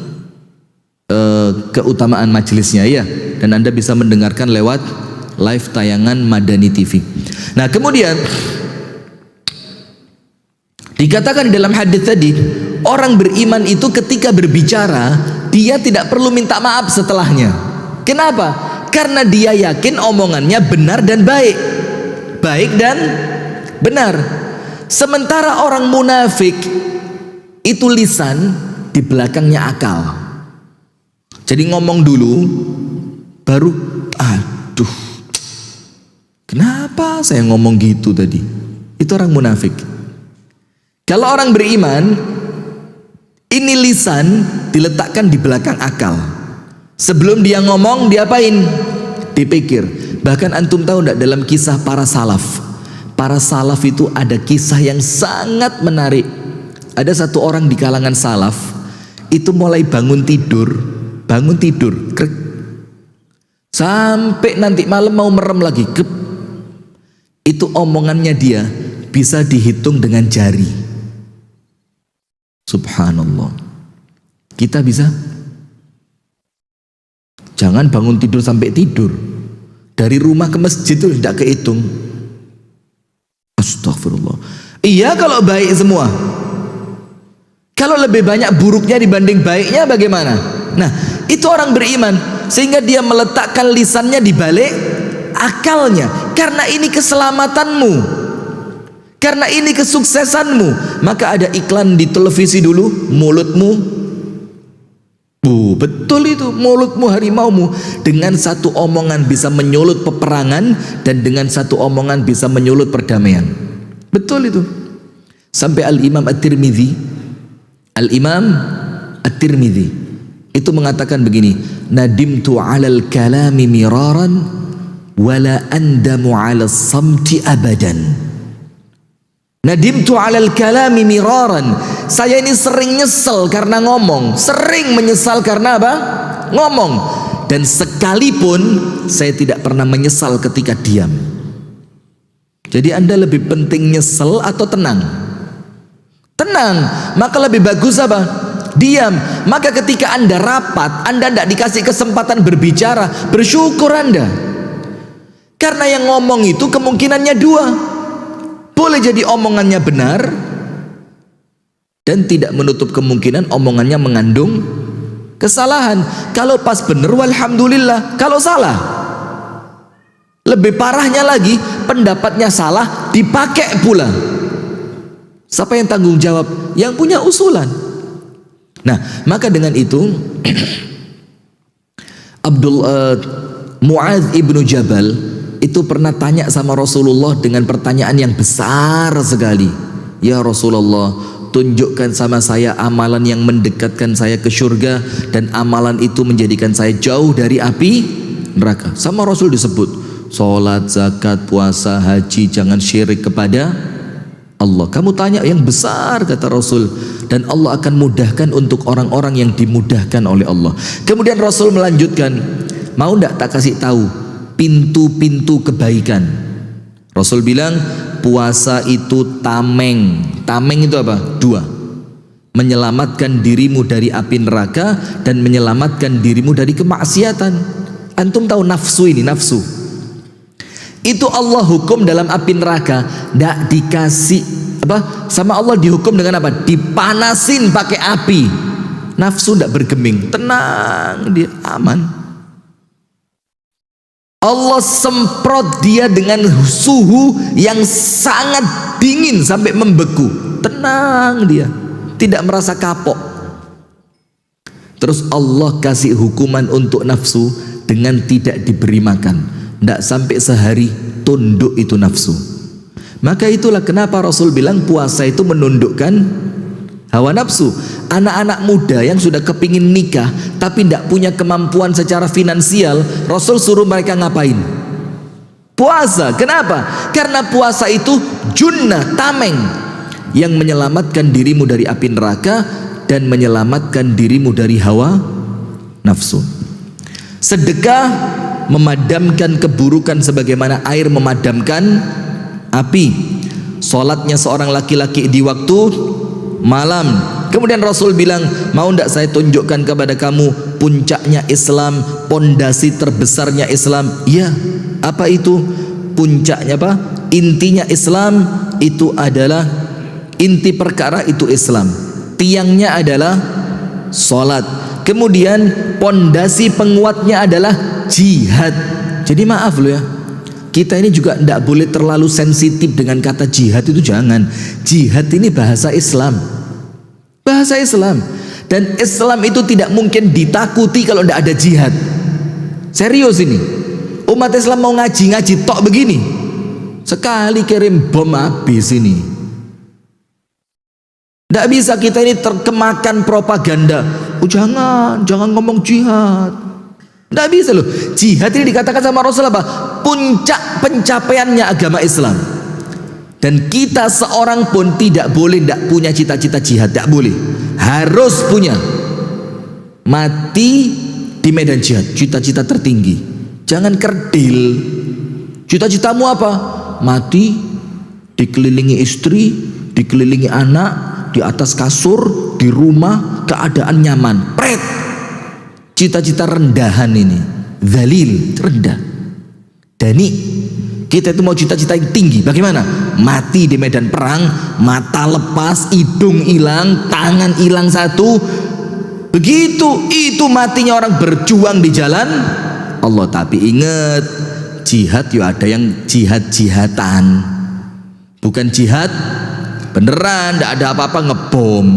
keutamaan majelisnya ya. Dan Anda bisa mendengarkan lewat live tayangan Madani TV. Nah kemudian dikatakan dalam hadis tadi, orang beriman itu ketika berbicara dia tidak perlu minta maaf setelahnya. Kenapa? Karena dia yakin omongannya benar dan baik, baik dan benar. Sementara orang munafik itu lisan, di belakangnya akal. Jadi ngomong dulu baru aduh, kenapa saya ngomong gitu tadi? Itu orang munafik. Kalau orang beriman, ini lisan diletakkan di belakang akal. Sebelum dia ngomong, diapain? Dipikir. Bahkan antum tahu enggak dalam kisah para salaf? Para salaf itu ada kisah yang sangat menarik. Ada satu orang di kalangan salaf itu mulai bangun tidur, krek, sampai nanti malam mau merem lagi, kep. Itu omongannya dia bisa dihitung dengan jari. Subhanallah. Kita bisa? Jangan bangun tidur sampai tidur. Dari rumah ke masjid itu tidak kehitung. Astagfirullah. Iya kalau baik semua. Kalau lebih banyak buruknya dibanding baiknya bagaimana? Nah, itu orang beriman. Sehingga dia meletakkan lisannya di balik akalnya. Karena ini keselamatanmu, karena ini kesuksesanmu. Maka ada iklan di televisi dulu, mulutmu, betul itu, mulutmu harimaumu. Dengan satu omongan bisa menyulut peperangan, dan dengan satu omongan bisa menyulut perdamaian. Betul itu. Sampai Al-Imam At-Tirmidzi itu mengatakan begini, nadimtu 'alal kalami miraran wala andamu 'alas samti abadan. Nadimtu 'alal kalami miraran. Saya ini sering nyesel karena ngomong, sering menyesal karena apa? Ngomong. Dan sekalipun saya tidak pernah menyesal ketika diam. Jadi Anda lebih penting nyesel atau tenang? Tenang. Maka lebih bagus apa? Diam. Maka ketika Anda rapat, Anda tidak dikasih kesempatan berbicara, bersyukur Anda. Karena yang ngomong itu kemungkinannya dua. Boleh jadi omongannya benar, dan tidak menutup kemungkinan omongannya mengandung kesalahan. Kalau pas benar, walhamdulillah. Kalau salah, lebih parahnya lagi, pendapatnya salah dipakai pula. Siapa yang tanggung jawab? Yang punya usulan. Nah, maka dengan itu Mu'adz ibnu Jabal itu pernah tanya sama Rasulullah dengan pertanyaan yang besar sekali. Ya Rasulullah, tunjukkan sama saya amalan yang mendekatkan saya ke surga, dan amalan itu menjadikan saya jauh dari api neraka. Sama Rasul disebut salat, zakat, puasa, haji, jangan syirik kepada Allah. Kamu tanya yang besar, kata Rasul, dan Allah akan mudahkan untuk orang-orang yang dimudahkan oleh Allah. Kemudian Rasul melanjutkan, mau ndak tak kasih tahu pintu-pintu kebaikan? Rasul bilang puasa itu tameng. Tameng itu apa? Dua. Menyelamatkan dirimu dari api neraka dan menyelamatkan dirimu dari kemaksiatan. Antum tahu nafsu ini, nafsu itu Allah hukum dalam api neraka, tidak dikasih apa sama Allah, dihukum dengan apa? Dipanasin pakai api. Nafsu tidak bergeming, tenang, dia aman. Allah semprot dia dengan suhu yang sangat dingin sampai membeku, tenang dia, tidak merasa kapok. Terus Allah kasih hukuman untuk nafsu dengan tidak diberi makan, tidak sampai sehari tunduk itu nafsu. Maka itulah kenapa Rasul bilang puasa itu menundukkan hawa nafsu. Anak-anak muda yang sudah kepingin nikah tapi tidak punya kemampuan secara finansial, Rasul suruh mereka ngapain? Puasa. Kenapa? Karena puasa itu junnah, tameng, yang menyelamatkan dirimu dari api neraka dan menyelamatkan dirimu dari hawa nafsu. Sedekah memadamkan keburukan sebagaimana air memadamkan api. Salatnya seorang laki-laki di waktu malam. Kemudian Rasul bilang, mau tidak saya tunjukkan kepada kamu puncaknya Islam, pondasi terbesarnya Islam? Iya. Apa itu puncaknya, apa? Intinya Islam itu adalah, inti perkara itu Islam, tiangnya adalah salat. Kemudian pondasi penguatnya adalah jihad. Jadi maaf loh ya, kita ini juga tidak boleh terlalu sensitif dengan kata jihad itu, jangan. Jihad ini bahasa Islam, bahasa Islam, dan Islam itu tidak mungkin ditakuti kalau tidak ada jihad. Serius ini, umat Islam mau ngaji-ngaji tok begini, sekali kirim bom habis ini. Tidak bisa kita ini terkemakan propaganda. Oh jangan ngomong jihad. Tidak bisa loh. Jihad ini dikatakan sama Rasul apa? Puncak pencapaiannya agama Islam. Dan kita seorang pun tidak boleh tidak punya cita-cita jihad, tidak boleh. Harus punya. Mati di medan jihad, cita-cita tertinggi. Jangan kerdil. Cita-citamu apa? Mati dikelilingi istri, dikelilingi anak, di atas kasur, di rumah, keadaan nyaman. Pret. Cita-cita rendahan ini, dzalil, rendah. Dani, kita itu mau cita-cita yang tinggi. Bagaimana? Mati di medan perang, mata lepas, hidung hilang, tangan hilang satu. Begitu, itu matinya orang berjuang di jalan Allah. Tapi ingat, jihad ya ada yang jihad-jihatan, bukan jihad beneran. Tidak ada apa-apa ngebom,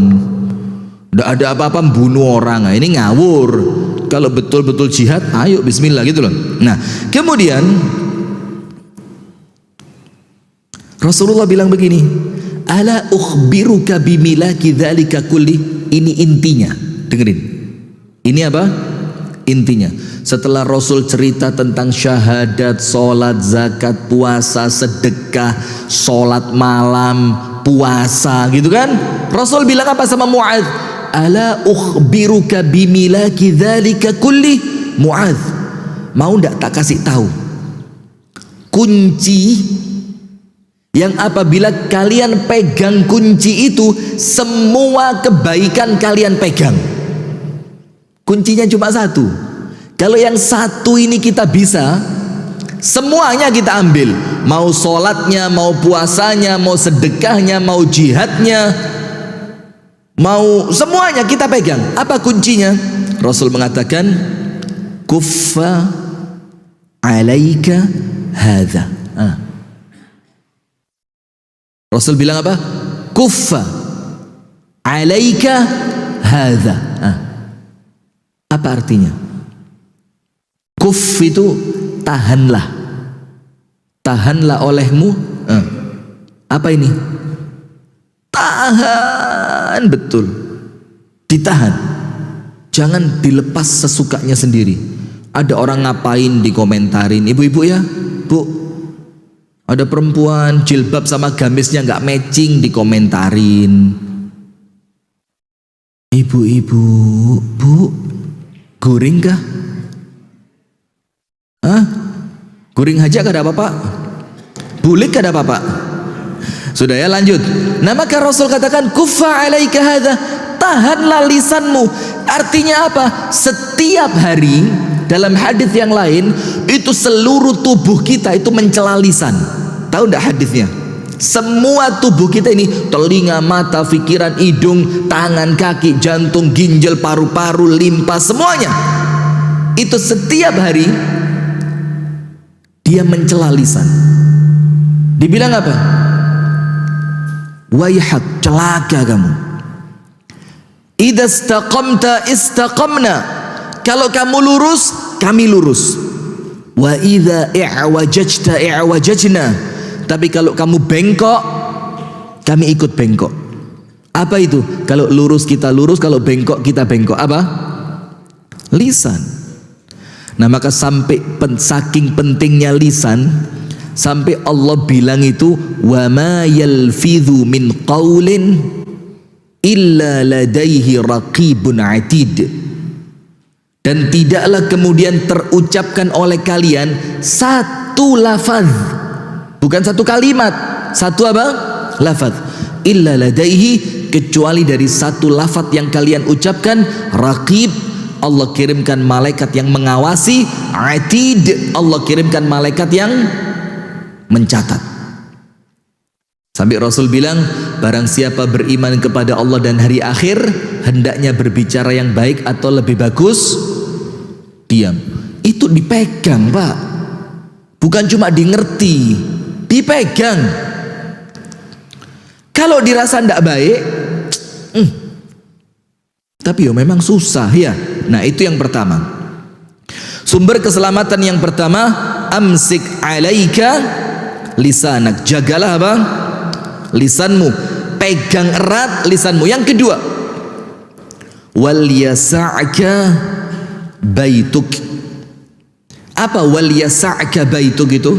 tidak ada apa-apa membunuh orang. Nah, ini ngawur. Kalau betul-betul jihad, ayo bismillah gitu loh. Nah, kemudian Rasulullah bilang begini, ala ukhbiruka bimilaki dzalika kulli. Ini intinya, dengerin. Ini apa? Intinya. Setelah Rasul cerita tentang syahadat, sholat, zakat, puasa, sedekah, sholat malam, puasa, gitu kan? Rasul bilang apa sama Mu'adz? Ala ukhbiruka bimilaki dzalika kulli. Mu'adz, mau ndak tak kasih tahu kunci yang apabila kalian pegang kunci itu, semua kebaikan kalian pegang. Kuncinya cuma satu. Kalau yang satu ini kita bisa, semuanya kita ambil. Mau sholatnya, mau puasanya, mau sedekahnya, mau jihadnya, mau semuanya kita pegang. Apa kuncinya? Rasul mengatakan, kuffa alaika hadza. Rasul bilang apa? Kuffa alaika hadza. Apa artinya? Kuff itu tahanlah, tahanlah olehmu. Apa ini? Tahan betul, ditahan, jangan dilepas sesukanya sendiri. Ada orang ngapain dikomentarin, ibu-ibu ya, bu, ada perempuan jilbab sama gamisnya nggak matching dikomentarin. Ibu-ibu, bu, guring kah? Guring haja kada apa-apa, bulik kada apa-apa. Sudah ya, lanjut. Nah, maka Rasul katakan kuffa alaika hadza, tahanlah lisanmu. Artinya apa? Setiap hari, dalam hadis yang lain itu seluruh tubuh kita itu mencela lisan. Tahu enggak hadisnya? Semua tubuh kita ini, telinga, mata, pikiran, hidung, tangan, kaki, jantung, ginjal, paru-paru, limpa, semuanya itu setiap hari dia mencela lisan. Dibilang apa? Waihak, celaka kamu. Idza istaqamta istaqamna. Kalau kamu lurus, kami lurus. Wa idza i'wajajta i'wajajna. Tapi kalau kamu bengkok, kami ikut bengkok. Apa itu? Kalau lurus kita lurus, kalau bengkok kita bengkok. Apa? Lisan. Nah, maka sampai saking pentingnya lisan, sampai Allah bilang itu, wa ma yalfidhu min qaulin illa ladaihi raqibun atid. Dan tidaklah kemudian terucapkan oleh kalian satu lafaz Bukan satu kalimat, satu apa? Lafaz. Illa ladaihi, kecuali dari satu lafaz yang kalian ucapkan, raqib, Allah kirimkan malaikat yang mengawasi, atid, Allah kirimkan malaikat yang mencatat. Sampai Rasul bilang, barang siapa beriman kepada Allah dan hari akhir, hendaknya berbicara yang baik atau lebih bagus diam. Itu dipegang, Pak. Bukan cuma dimengerti, dipegang. Kalau dirasa tidak baik, tapi ya memang susah ya. Nah, itu yang pertama. Sumber keselamatan yang pertama, amsik alaika lisanak. Jagalah apa? Lisanmu. Pegang erat lisanmu. Yang kedua, wal yasa'ka baituk. Apa wal yasa'ka baituk itu?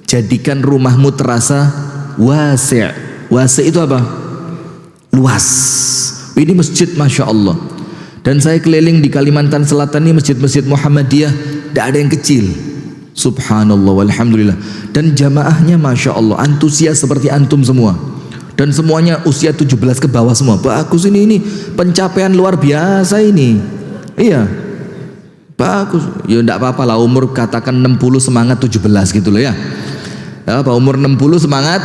Jadikan rumahmu terasa wasi'. Wasi' itu apa? Luas. Ini masjid Masya Allah. Dan saya keliling di Kalimantan Selatan ini, masjid-masjid Muhammadiyah tidak ada yang kecil. Subhanallah walhamdulillah. Dan jamaahnya Masya Allah antusias seperti antum semua. Dan semuanya usia 17 ke bawah semua. Bagus ini pencapaian luar biasa ini. Iya, bagus. Ya tidak apa-apa lah, umur katakan 60 semangat 17 gitu loh ya. Apa umur 60 semangat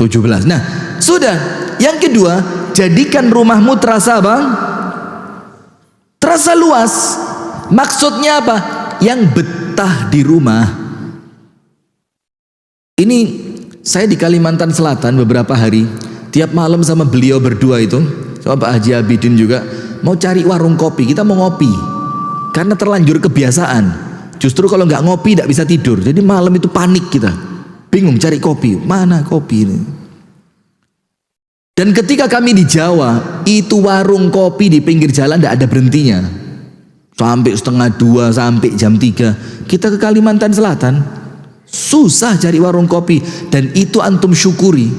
17. Nah sudah. Yang kedua, jadikan rumahmu terasa apa? Terasa luas. Maksudnya apa? Yang betah di rumah. Ini saya di Kalimantan Selatan beberapa hari, tiap malam sama beliau berdua itu, sama Pak Haji Abidin juga, mau cari warung kopi. Kita mau ngopi karena terlanjur kebiasaan. Justru kalau nggak ngopi tidak bisa tidur. Jadi malam itu panik kita, bingung cari kopi. Mana kopi ini? Dan ketika kami di Jawa, itu warung kopi di pinggir jalan tidak ada berhentinya. Sampai setengah 2, sampai jam 3. Kita ke Kalimantan Selatan, susah cari warung kopi. Dan itu antum syukuri.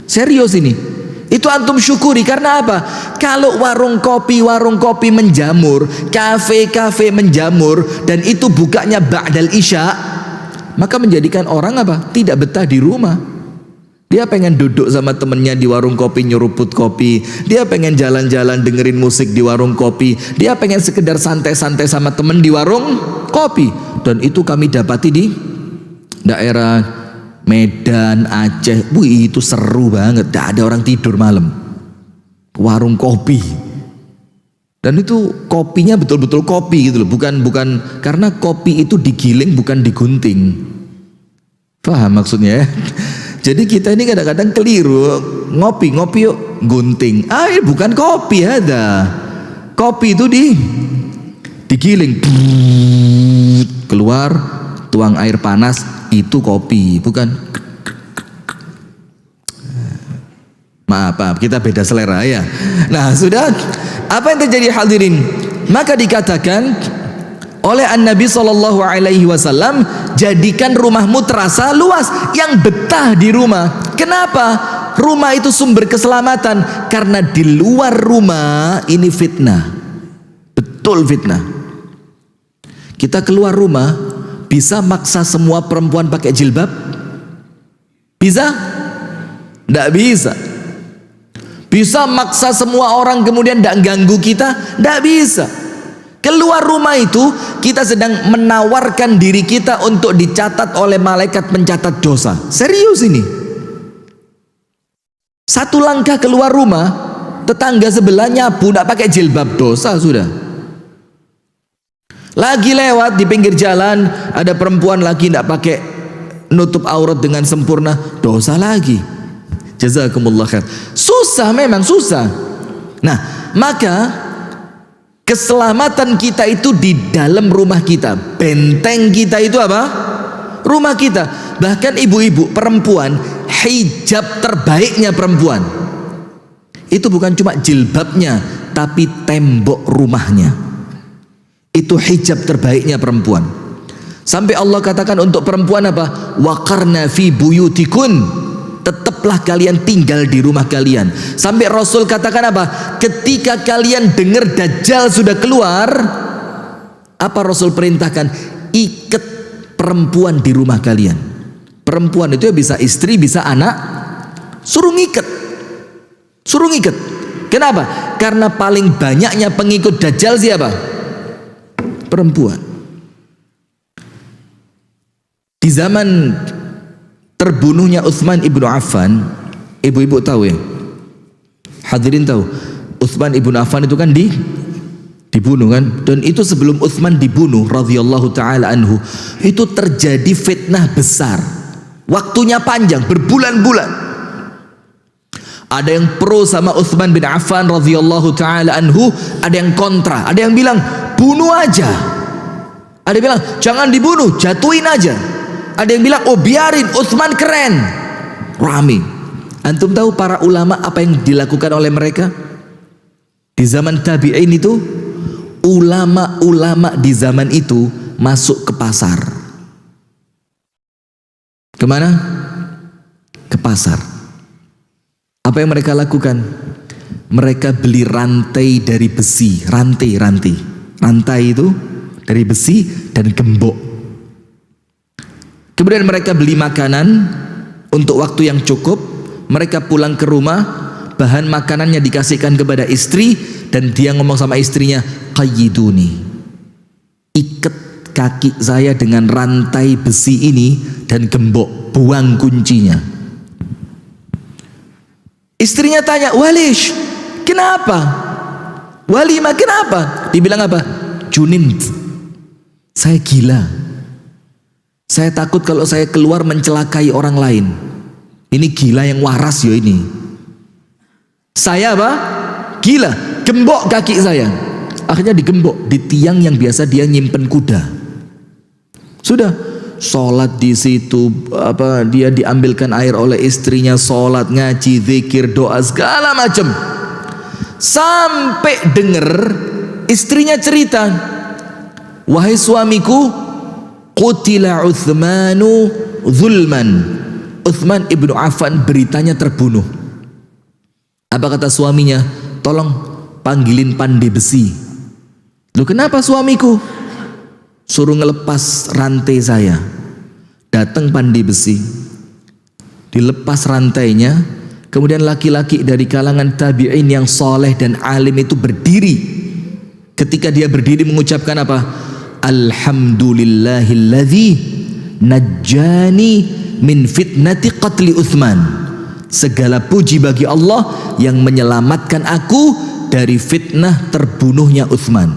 Serius ini. Itu antum syukuri karena apa? Kalau warung kopi menjamur, kafe-kafe menjamur, dan itu bukanya ba'dal isya, maka menjadikan orang apa? Tidak betah di rumah. Dia pengen duduk sama temennya di warung kopi nyeruput kopi. Dia pengen jalan-jalan dengerin musik di warung kopi. Dia pengen sekedar santai-santai sama temen di warung kopi. Dan itu kami dapati di daerah Medan, Aceh. Wih, itu seru banget. Tidak ada orang tidur malam. Warung kopi. Dan itu kopinya betul-betul kopi gitu loh. Bukan karena kopi itu digiling bukan digunting. Paham maksudnya ya? Jadi kita ini kadang-kadang keliru, ngopi yuk gunting. Bukan kopi ada. Kopi itu digiling, keluar, tuang air panas, itu kopi, bukan. Maaf, kita beda selera ya. Nah, sudah. Apa yang terjadi hadirin? Maka dikatakan oleh An-Nabi SAW, jadikan rumahmu terasa luas, yang betah di rumah. Kenapa? Rumah itu sumber keselamatan. Karena di luar rumah ini fitnah. Betul fitnah. Kita keluar rumah, bisa maksa semua perempuan pakai jilbab? Bisa? Tidak bisa. Bisa maksa semua orang kemudian tidak ganggu kita? Tidak bisa. Keluar rumah itu kita sedang menawarkan diri kita untuk dicatat oleh malaikat pencatat dosa. Serius ini. Satu langkah keluar rumah, tetangga sebelah nyabu tidak pakai jilbab, dosa sudah. Lagi lewat di pinggir jalan, ada perempuan lagi tidak pakai nutup aurat dengan sempurna, dosa lagi. Jazakumullah khair. Susah, memang susah. Nah, maka keselamatan kita itu di dalam rumah kita. Benteng kita itu apa? Rumah kita. Bahkan ibu-ibu perempuan, hijab terbaiknya perempuan itu bukan cuma jilbabnya, tapi tembok rumahnya. Itu hijab terbaiknya perempuan. Sampai Allah katakan untuk perempuan apa? Waqarna fi buyutikun. Tetaplah kalian tinggal di rumah kalian. Sampai Rasul katakan apa? Ketika kalian dengar Dajjal sudah keluar, apa Rasul perintahkan? Ikat perempuan di rumah kalian. Perempuan itu ya bisa istri, bisa anak. Suruh ngikat. Kenapa? Karena paling banyaknya pengikut Dajjal siapa? Perempuan. Di zaman terbunuhnya Utsman ibnu Affan, ibu-ibu tahu ya? Hadirin tahu, Utsman ibnu Affan itu kan dibunuh kan? Dan itu sebelum Utsman dibunuh radhiyallahu taala anhu, itu terjadi fitnah besar. Waktunya panjang, berbulan-bulan. Ada yang pro sama Utsman bin Affan radhiyallahu taala anhu, ada yang kontra, ada yang bilang bunuh aja. Ada yang bilang jangan dibunuh, jatuhin aja. Ada yang bilang oh biarin, Utsman keren. Rame. Antum tahu para ulama apa yang dilakukan oleh mereka? Di zaman tabi'in itu, ulama-ulama di zaman itu masuk ke pasar. Kemana? Ke pasar. Apa yang mereka lakukan? Mereka beli rantai dari besi, rantai itu dari besi dan gembok. Kemudian mereka beli makanan untuk waktu yang cukup. Mereka pulang ke rumah, bahan makanannya dikasihkan kepada istri, dan dia ngomong sama istrinya, qayyiduni, ikat kaki saya dengan rantai besi ini dan gembok, buang kuncinya. Istrinya tanya, Walish, kenapa? Walimah, kenapa? Dibilang apa? Junin, saya gila. Saya takut kalau saya keluar mencelakai orang lain. Ini gila yang waras ya ini. Saya apa? Gila, gembok kaki saya. Akhirnya digembok di tiang yang biasa dia nyimpen kuda. Sudah, sholat di situ, dia diambilkan air oleh istrinya, sholat, ngaji, zikir, doa, segala macam. Sampai dengar istrinya cerita, wahai suamiku, qutila Utsmanu zulman, Utsman ibnu Affan beritanya terbunuh. Apa kata suaminya? Tolong panggilin pandai besi. Loh kenapa suamiku? Suruh ngelepas rantai saya. Datang pandai besi, dilepas rantainya. Kemudian laki-laki dari kalangan tabi'in yang soleh dan alim itu berdiri. Ketika dia berdiri mengucapkan apa? Alhamdulillahilladzi najjani min fitnati qatli Utsman. Segala puji bagi Allah yang menyelamatkan aku dari fitnah terbunuhnya Utsman.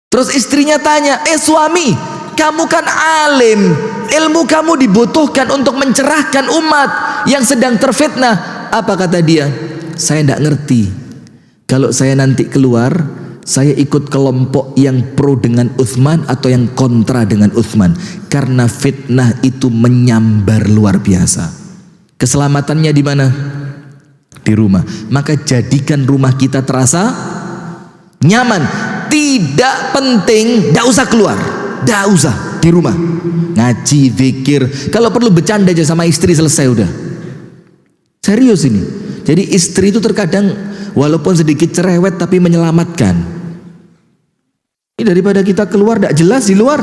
Terus istrinya tanya, suami, kamu kan alim, ilmu kamu dibutuhkan untuk mencerahkan umat yang sedang terfitnah. Apa kata dia? Saya tidak ngerti. Kalau saya nanti keluar, saya ikut kelompok yang pro dengan Utsman atau yang kontra dengan Utsman. Karena fitnah itu menyambar luar biasa. Keselamatannya di mana? Di rumah. Maka jadikan rumah kita terasa nyaman. Tidak penting, tidak usah keluar, tidak usah di rumah ngaji, zikir. Kalau perlu bercanda aja sama istri, selesai udah. Serius ini. Jadi istri itu terkadang walaupun sedikit cerewet tapi menyelamatkan. Ini daripada kita keluar tidak jelas di luar.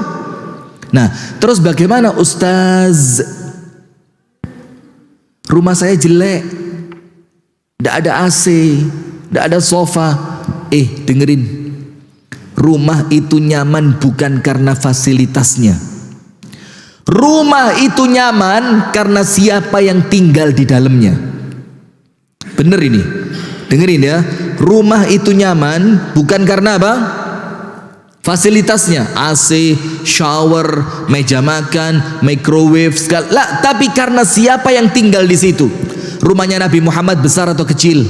Nah, terus bagaimana Ustaz? Rumah saya jelek, tidak ada AC, tidak ada sofa. Dengerin. Rumah itu nyaman bukan karena fasilitasnya. Rumah itu nyaman karena siapa yang tinggal di dalamnya. Bener ini. Dengerin ya. Rumah itu nyaman bukan karena apa? Fasilitasnya, AC, shower, meja makan, microwave, segala. Tapi karena siapa yang tinggal di situ. Rumahnya Nabi Muhammad besar atau kecil?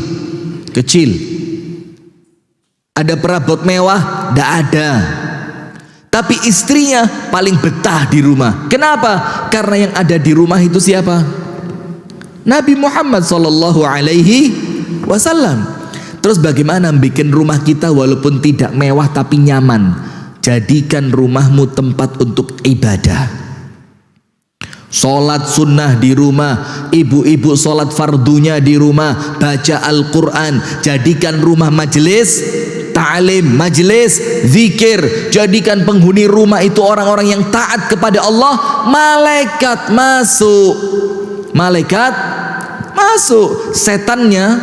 Kecil. Ada perabot mewah? Tidak ada. Tapi istrinya paling betah di rumah. Kenapa? Karena yang ada di rumah itu siapa? Nabi Muhammad sallallahu alaihi wasallam. Terus bagaimana bikin rumah kita walaupun tidak mewah tapi nyaman? Jadikan rumahmu tempat untuk ibadah. Sholat sunnah di rumah, ibu-ibu sholat fardunya di rumah, baca Al-Quran. Jadikan rumah majelis ta'lim, majelis, zikir. Jadikan penghuni rumah itu orang-orang yang taat kepada Allah. Malaikat masuk. Malaikat masuk. Setannya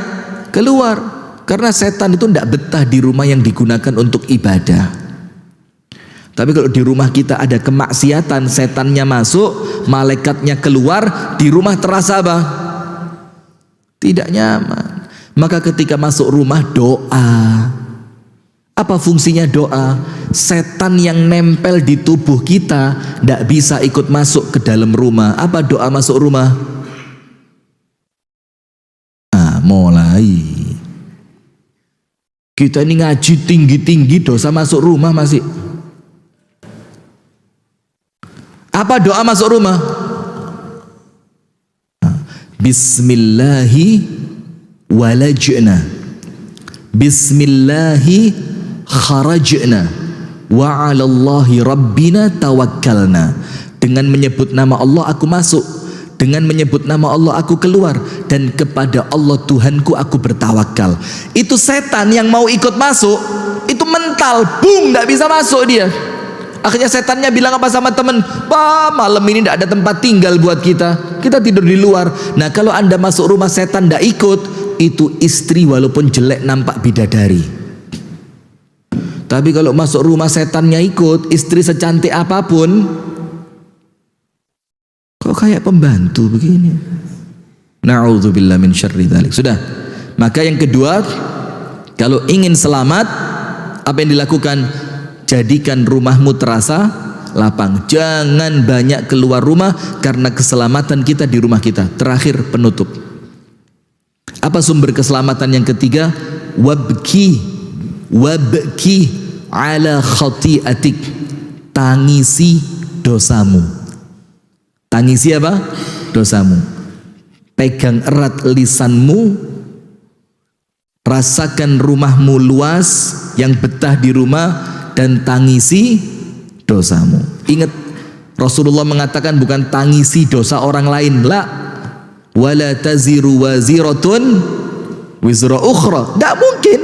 keluar. Karena setan itu tidak betah di rumah yang digunakan untuk ibadah. Tapi kalau di rumah kita ada kemaksiatan, setannya masuk, malaikatnya keluar, di rumah terasa apa? Tidak nyaman. Maka ketika masuk rumah doa. Apa fungsinya doa? Setan yang nempel di tubuh kita tidak bisa ikut masuk ke dalam rumah. Apa doa masuk rumah? Mulai. Kita ini ngaji tinggi-tinggi, dosa masuk rumah masih. Apa doa masuk rumah? Bismillahi walajna, Bismillahi kharajna, wa 'alallahi rabbina tawakkalna. Dengan menyebut nama Allah aku masuk, dengan menyebut nama Allah aku keluar, dan kepada Allah Tuhanku aku bertawakal. Itu setan yang mau ikut masuk, itu mental, bung, tidak bisa masuk dia. Akhirnya setannya bilang apa sama teman? Wah, malam ini tidak ada tempat tinggal buat kita. Kita tidur di luar. Nah, kalau Anda masuk rumah setan tidak ikut, itu istri walaupun jelek nampak bidadari. Tapi kalau masuk rumah setannya ikut, istri secantik apapun, kok kayak pembantu begini. Na'udzubillah min syarri dzalik. Sudah. Maka yang kedua, kalau ingin selamat, apa yang dilakukan? Jadikan rumahmu terasa lapang. Jangan banyak keluar rumah, karena keselamatan kita di rumah kita. Terakhir, penutup. Apa sumber keselamatan yang ketiga? Wabki ala khati'atik. Tangisi dosamu. Tangisi apa? Dosamu. Pegang erat lisanmu. Rasakan rumahmu luas, yang betah di rumah, dan tangisi dosamu. Ingat, Rasulullah mengatakan bukan tangisi dosa orang lain, la, wala taziru waziratun wizra ukhra. Tidak mungkin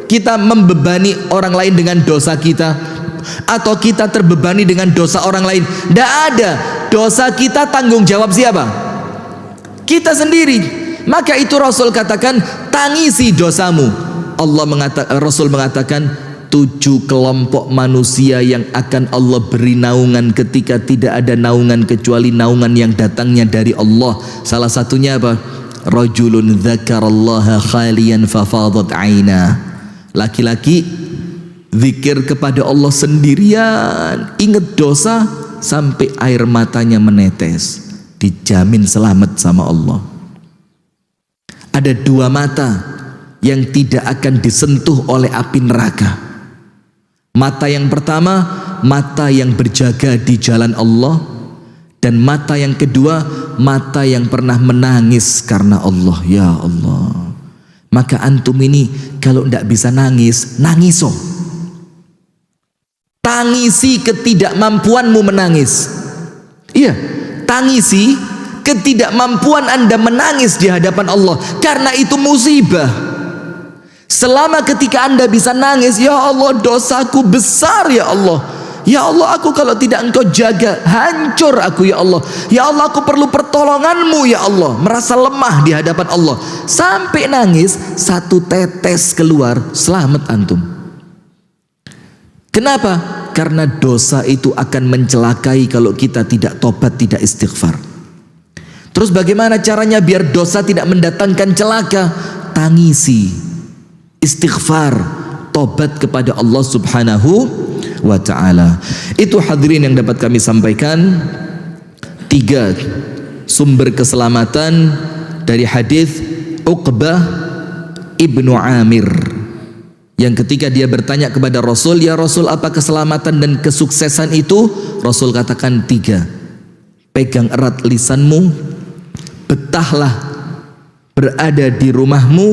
kita membebani orang lain dengan dosa kita, atau kita terbebani dengan dosa orang lain. Tidak ada. Dosa kita tanggung jawab siapa? Kita sendiri. Maka itu Rasul katakan, tangisi dosamu. Rasul mengatakan 7 kelompok manusia yang akan Allah beri naungan ketika tidak ada naungan kecuali naungan yang datangnya dari Allah. Salah satunya apa? Rajulun dzakarallaha khalian fafadat aina. Laki-laki zikir kepada Allah sendirian, ingat dosa sampai air matanya menetes, dijamin selamat sama Allah. Ada 2 mata yang tidak akan disentuh oleh api neraka. Mata yang pertama, mata yang berjaga di jalan Allah. Dan mata yang kedua, mata yang pernah menangis karena Allah. Ya Allah. Maka antum ini kalau tidak bisa nangis, nangiso. Tangisi ketidakmampuanmu menangis. Iya, tangisi ketidakmampuan Anda menangis di hadapan Allah. Karena itu musibah. Selama ketika Anda bisa nangis, ya Allah dosaku besar ya Allah. Ya Allah, aku kalau tidak Engkau jaga, hancur aku ya Allah. Ya Allah, aku perlu pertolonganmu ya Allah. Merasa lemah di hadapan Allah. Sampai nangis, 1 tetes keluar, selamat antum. Kenapa? Karena dosa itu akan mencelakai kalau kita tidak tobat, tidak istighfar. Terus bagaimana caranya biar dosa tidak mendatangkan celaka? Tangisi, istighfar, tobat kepada Allah Subhanahu wa ta'ala. Itu hadirin yang dapat kami sampaikan. 3 sumber keselamatan dari hadis Uqbah ibnu Amir, yang ketika dia bertanya kepada Rasul, ya Rasul, apa keselamatan dan kesuksesan itu? Rasul katakan 3. Pegang erat lisanmu, betahlah berada di rumahmu,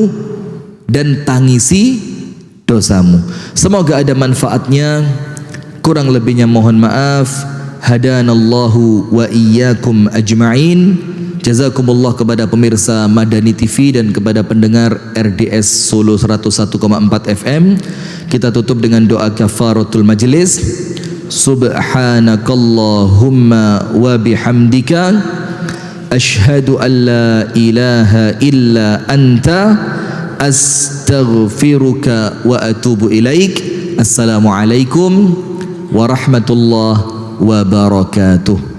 dan tangisi dosamu. Semoga ada manfaatnya. Kurang lebihnya mohon maaf. Hadanallahu wa iyyakum ajma'in. Jazakumullah kepada pemirsa Madani TV dan kepada pendengar RDS Solo 101,4 FM. Kita tutup dengan doa kafaratul majlis. Subhanakallahumma wa bihamdika asyhadu an la ilaha illa anta astaghfiruka wa atubu ilaik. Assalamualaikum warahmatullahi wabarakatuh.